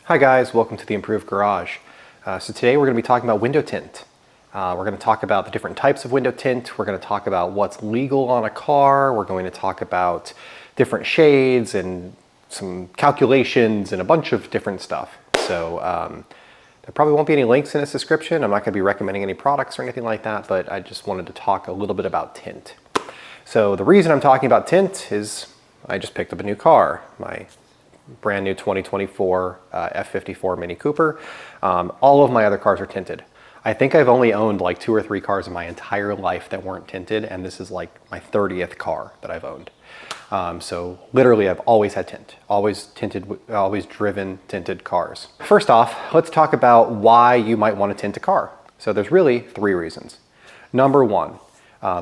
Hi guys, welcome to the Improved Garage. So today we're going to be talking about window tint. We're going to talk about the different types of window tint. We're going to talk about what's legal on a car. We're going to talk about different shades and some calculations and a bunch of different stuff. So there probably won't be any links in this description. I'm not going to be recommending any products or anything like that, but I just wanted to talk a little bit about tint. So the reason I'm talking about tint is I just picked up a new car, my brand new 2024 F54 Mini Cooper. All of my other cars are tinted. I think I've only owned like 2 or 3 cars in my entire life that weren't tinted, and this is like my 30th car that I've owned. So literally I've always had tint, always driven tinted cars. First off, let's talk about why you might want to tint a car. So there's really 3 reasons. Number 1,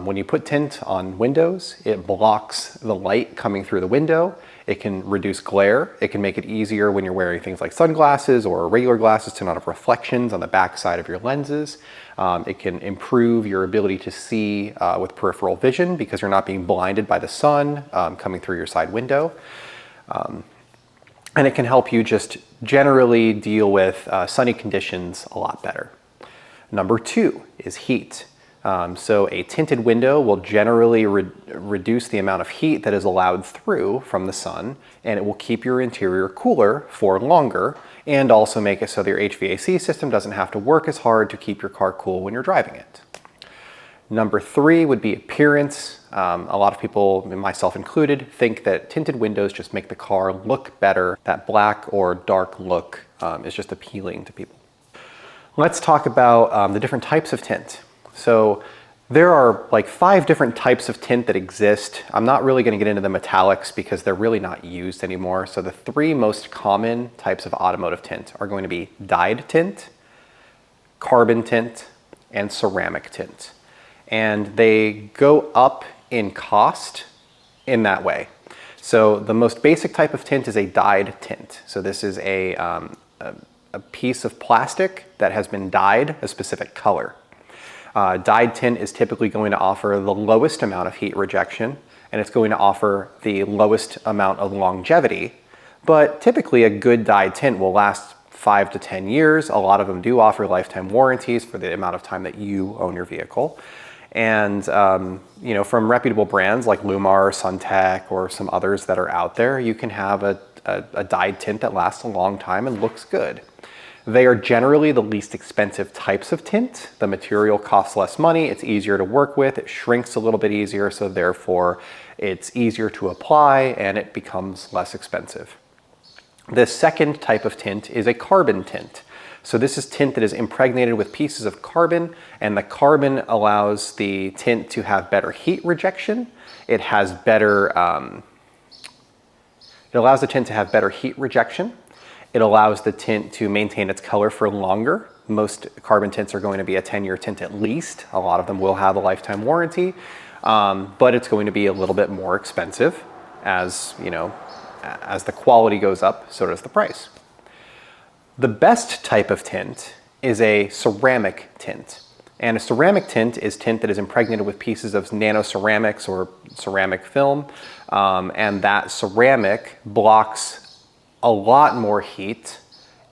when you put tint on windows, it blocks the light coming through the window. It can reduce glare. It can make it easier when you're wearing things like sunglasses or regular glasses to not have reflections on the back side of your lenses. It can improve your ability to see with peripheral vision because you're not being blinded by the sun coming through your side window. And it can help you just generally deal with sunny conditions a lot better. Number 2 is heat. So a tinted window will generally reduce the amount of heat that is allowed through from the sun, and it will keep your interior cooler for longer and also make it so that your HVAC system doesn't have to work as hard to keep your car cool when you're driving it. Number 3 would be appearance. A lot of people, myself included, think that tinted windows just make the car look better. That black or dark look is just appealing to people. Let's talk about the different types of tint. So there are like 5 different types of tint that exist. I'm not really going to get into the metallics because they're really not used anymore. So the 3 most common types of automotive tint are going to be dyed tint, carbon tint, and ceramic tint. And they go up in cost in that way. So the most basic type of tint is a dyed tint. So this is a piece of plastic that has been dyed a specific color. Dyed tint is typically going to offer the lowest amount of heat rejection, and it's going to offer the lowest amount of longevity, but typically a good dyed tint will last 5 to 10 years. A lot of them do offer lifetime warranties for the amount of time that you own your vehicle. And you know, from reputable brands like Lumar, Suntech, or some others that are out there, you can have a dyed tint that lasts a long time and looks good. They are generally the least expensive types of tint. The material costs less money, it's easier to work with, it shrinks a little bit easier, so therefore it's easier to apply and it becomes less expensive. The second type of tint is a carbon tint. So this is tint that is impregnated with pieces of carbon, and the carbon allows the tint to have better heat rejection. It allows the tint to have better heat rejection. It allows the tint to maintain its color for longer. Most carbon tints are going to be a 10-year tint at least. A lot of them will have a lifetime warranty, but it's going to be a little bit more expensive. As you know, as the quality goes up, so does the price. The best type of tint is a ceramic tint. And a ceramic tint is tint that is impregnated with pieces of nanoceramics or ceramic film, and that ceramic blocks a lot more heat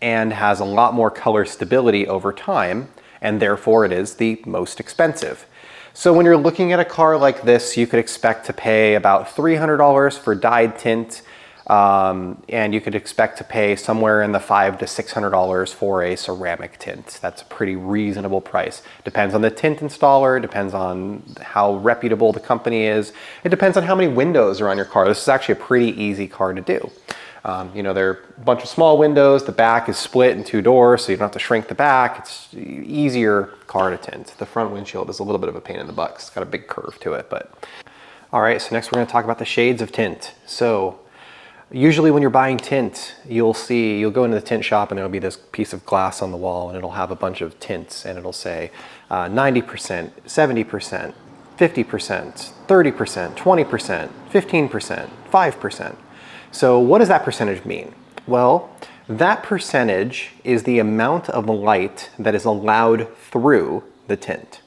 and has a lot more color stability over time, and therefore it is the most expensive. So when you're looking at a car like this, you could expect to pay about $300 for dyed tint, and you could expect to pay somewhere in the $500 to $600 for a ceramic tint. That's a pretty reasonable price. Depends on the tint installer, depends on how reputable the company is, it depends on how many windows are on your car. This is actually a pretty easy car to do. You know, there are a bunch of small windows, the back is split in 2 doors, so you don't have to shrink the back. It's easier car to tint. The front windshield is a little bit of a pain in the butt. It's got a big curve to it, but. All right, so next we're gonna talk about the shades of tint. So usually when you're buying tint, you'll go into the tint shop and there'll be this piece of glass on the wall and it'll have a bunch of tints and it'll say 90%, 70%, 50%, 30%, 20%, 15%, 5%. So what does that percentage mean? Well, that percentage is the amount of light that is allowed through the tint.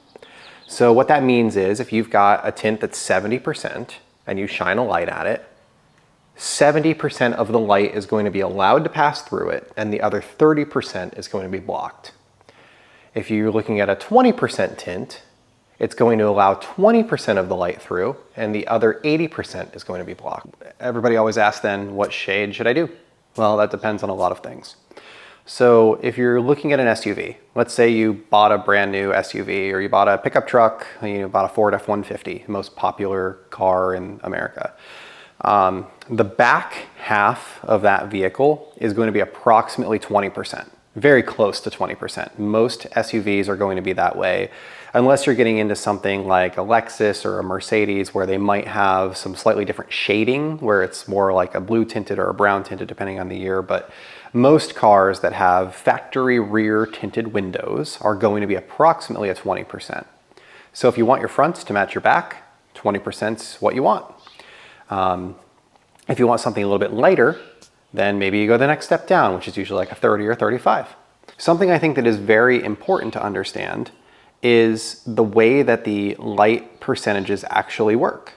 So what that means is if you've got a tint that's 70% and you shine a light at it, 70% of the light is going to be allowed to pass through it, and the other 30% is going to be blocked. If you're looking at a 20% tint, it's going to allow 20% of the light through, and the other 80% is going to be blocked. Everybody always asks then, what shade should I do? Well, that depends on a lot of things. So if you're looking at an SUV, let's say you bought a brand new SUV, or you bought a pickup truck, you bought a Ford F-150, most popular car in America. The back half of that vehicle is going to be approximately 20%, very close to 20%. Most SUVs are going to be that way, unless you're getting into something like a Lexus or a Mercedes, where they might have some slightly different shading, where it's more like a blue tinted or a brown tinted depending on the year. But most cars that have factory rear tinted windows are going to be approximately at 20%. So if you want your fronts to match your back, 20% is what you want. If you want something a little bit lighter, then maybe you go the next step down, which is usually like a 30 or 35. Something I think that is very important to understand is the way that the light percentages actually work.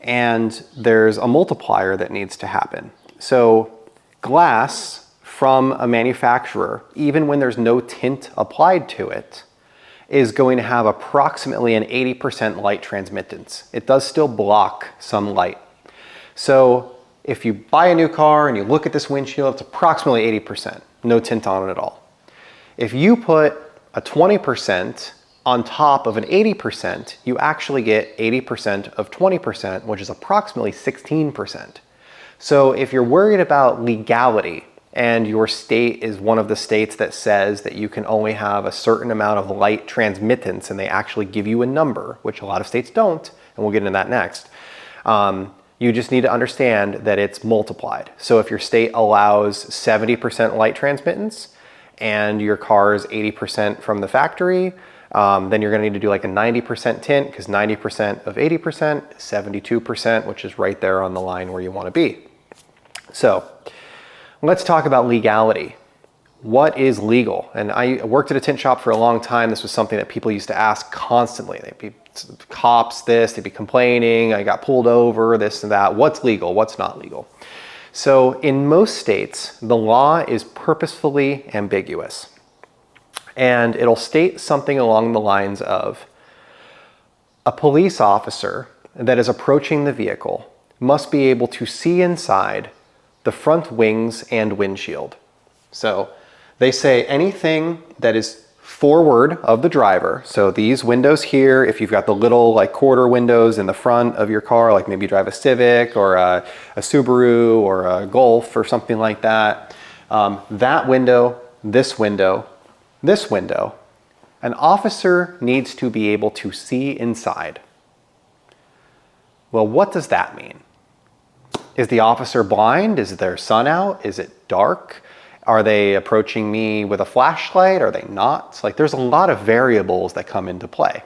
And there's a multiplier that needs to happen. So glass from a manufacturer, even when there's no tint applied to it, is going to have approximately an 80% light transmittance. It does still block some light. So if you buy a new car and you look at this windshield, it's approximately 80%, no tint on it at all. If you put a 20% on top of an 80%, you actually get 80% of 20%, which is approximately 16%. So if you're worried about legality, and your state is one of the states that says that you can only have a certain amount of light transmittance, and they actually give you a number, which a lot of states don't, and we'll get into that next, you just need to understand that it's multiplied. So if your state allows 70% light transmittance and your car is 80% from the factory, then you're going to need to do like a 90% tint, because 90% of 80% is 72%, which is right there on the line where you want to be. So let's talk about legality. What is legal? And I worked at a tint shop for a long time. This was something that people used to ask constantly. They'd be cops this, they'd be complaining, I got pulled over, this and that. What's legal? What's not legal? So in most states, the law is purposefully ambiguous. And it'll state something along the lines of, a police officer that is approaching the vehicle must be able to see inside the front wings and windshield. So they say anything that is forward of the driver, so these windows here, if you've got the little like quarter windows in the front of your car, like maybe you drive a Civic or a Subaru or a Golf or something like that, that window, this window, this window, an officer needs to be able to see inside. Well, what does that mean? Is the officer blind? Is their sun out? Is it dark? Are they approaching me with a flashlight? Are they not? Like, there's a lot of variables that come into play.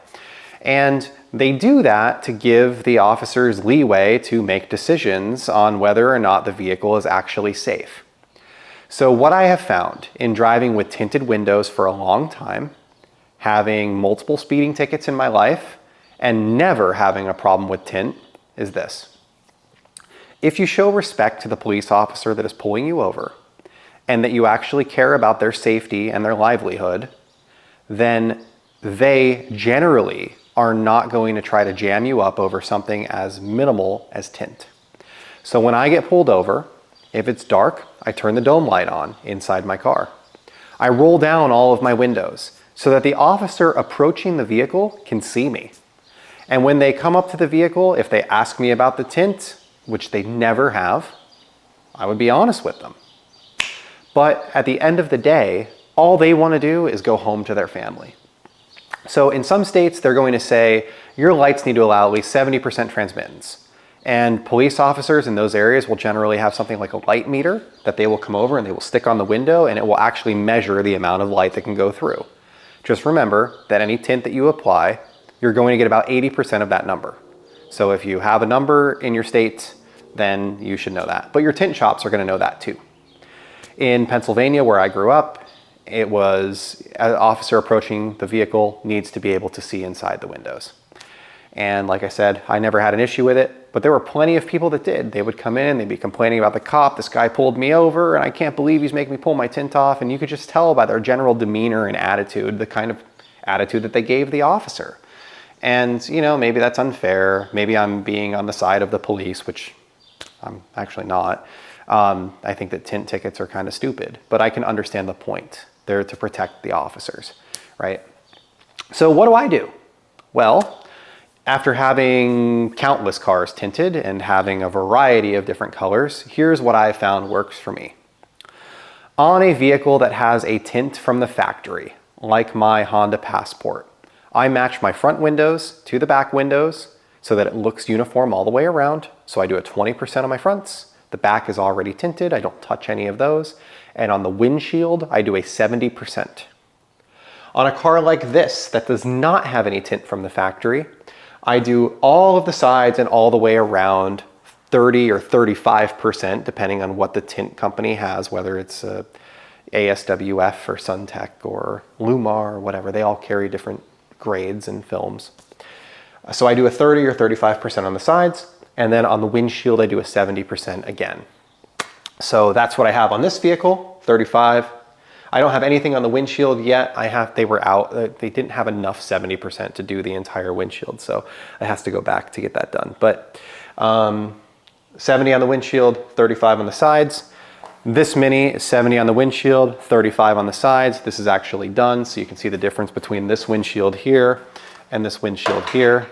And they do that to give the officers leeway to make decisions on whether or not the vehicle is actually safe. So what I have found in driving with tinted windows for a long time, having multiple speeding tickets in my life, and never having a problem with tint is this. If you show respect to the police officer that is pulling you over, and that you actually care about their safety and their livelihood, then they generally are not going to try to jam you up over something as minimal as tint. So when I get pulled over, if it's dark, I turn the dome light on inside my car. I roll down all of my windows so that the officer approaching the vehicle can see me. And when they come up to the vehicle, if they ask me about the tint, which they never have, I would be honest with them. But at the end of the day, all they want to do is go home to their family. So in some states, they're going to say, your lights need to allow at least 70% transmittance. And police officers in those areas will generally have something like a light meter that they will come over and they will stick on the window, and it will actually measure the amount of light that can go through. Just remember that any tint that you apply, you're going to get about 80% of that number. So if you have a number in your state, then you should know that. But your tint shops are going to know that too. In Pennsylvania, where I grew up, it was an officer approaching the vehicle needs to be able to see inside the windows. And like I said, I never had an issue with it, but there were plenty of people that did. They would come in, they'd be complaining about the cop. This guy pulled me over and I can't believe he's making me pull my tint off. And you could just tell by their general demeanor and attitude, the kind of attitude that they gave the officer. And, you know, maybe that's unfair. Maybe I'm being on the side of the police, which I'm actually not. I think that tint tickets are kind of stupid, but I can understand the point. They're to protect the officers, right? So what do I do? Well, after having countless cars tinted and having a variety of different colors, here's what I found works for me. On a vehicle that has a tint from the factory, like my Honda Passport, I match my front windows to the back windows so that it looks uniform all the way around. So I do a 20% on my fronts. The back is already tinted. I don't touch any of those. And on the windshield, I do a 70%. On a car like this that does not have any tint from the factory, I do all of the sides and all the way around 30 or 35%, depending on what the tint company has, whether it's ASWF or Suntech or Lumar or whatever. They all carry different grades and films. So I do a 30 or 35% on the sides, and then on the windshield, I do a 70% again. So that's what I have on this vehicle, 35. I don't have anything on the windshield yet. They were out. They didn't have enough 70% to do the entire windshield, so it has to go back to get that done. But 70 on the windshield, 35 on the sides. This Mini is 70 on the windshield, 35 on the sides. This is actually done, so you can see the difference between this windshield here and this windshield here.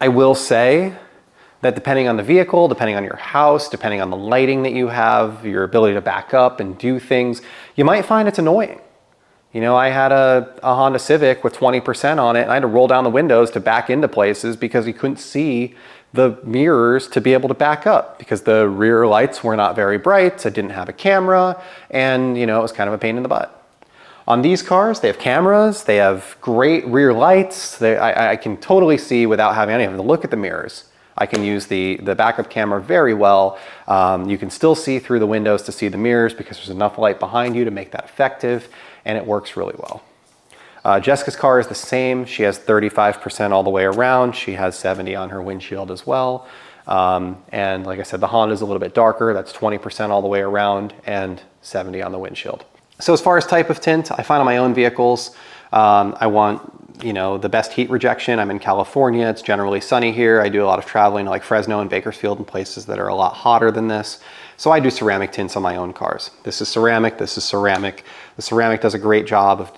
I will say that depending on the vehicle, depending on your house, depending on the lighting that you have, your ability to back up and do things, you might find it's annoying. You know, I had a Honda Civic with 20% on it, and I had to roll down the windows to back into places because you couldn't see the mirrors to be able to back up because the rear lights were not very bright. I didn't have a camera, and you know, it was kind of a pain in the butt. On these cars, they have cameras, they have great rear lights. I can totally see without having any of them to look at the mirrors. I can use the backup camera very well. You can still see through the windows to see the mirrors because there's enough light behind you to make that effective, and it works really well. Jessica's car is the same. She has 35% all the way around. She has 70 on her windshield as well. And like I said, the Honda is a little bit darker. That's 20% all the way around and 70 on the windshield. So as far as type of tint, I find on my own vehicles, I want, you know, the best heat rejection. I'm in California. It's generally sunny here. I do a lot of traveling to like Fresno and Bakersfield and places that are a lot hotter than this. So I do ceramic tints on my own cars. This is ceramic. This is ceramic. The ceramic does a great job of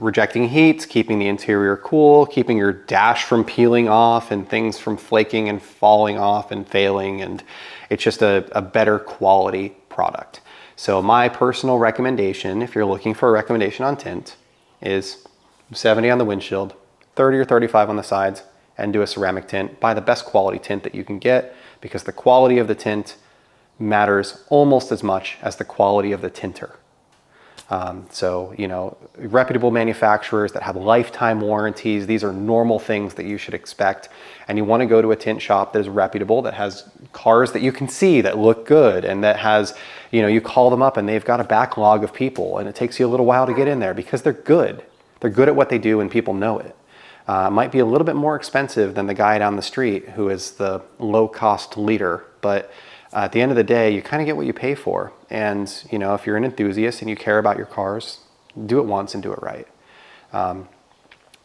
rejecting heat, keeping the interior cool, keeping your dash from peeling off and things from flaking and falling off and failing. And it's just a better quality product. So my personal recommendation, if you're looking for a recommendation on tint, is 70 on the windshield, 30 or 35 on the sides, and do a ceramic tint. Buy the best quality tint that you can get because the quality of the tint matters almost as much as the quality of the tinter. So, you know, reputable manufacturers that have lifetime warranties, these are normal things that you should expect. And you want to go to a tint shop that is reputable, that has cars that you can see that look good, and that has, you know, you call them up and they've got a backlog of people, and it takes you a little while to get in there because they're good. They're good at what they do and people know it. It might be a little bit more expensive than the guy down the street who is the low-cost leader, but at the end of the day, you kind of get what you pay for. And, you know, if you're an enthusiast and you care about your cars, do it once and do it right.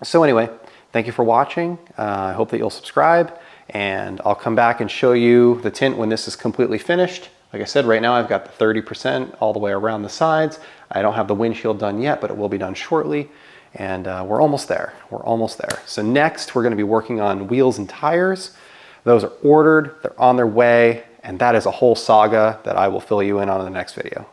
So anyway, thank you for watching. I hope that you'll subscribe, and I'll come back and show you the tint when this is completely finished. Like I said, right now I've got the 30% all the way around the sides. I don't have the windshield done yet, but it will be done shortly. And we're almost there. We're almost there. So next, we're going to be working on wheels and tires. Those are ordered. They're on their way. And that is a whole saga that I will fill you in on the next video.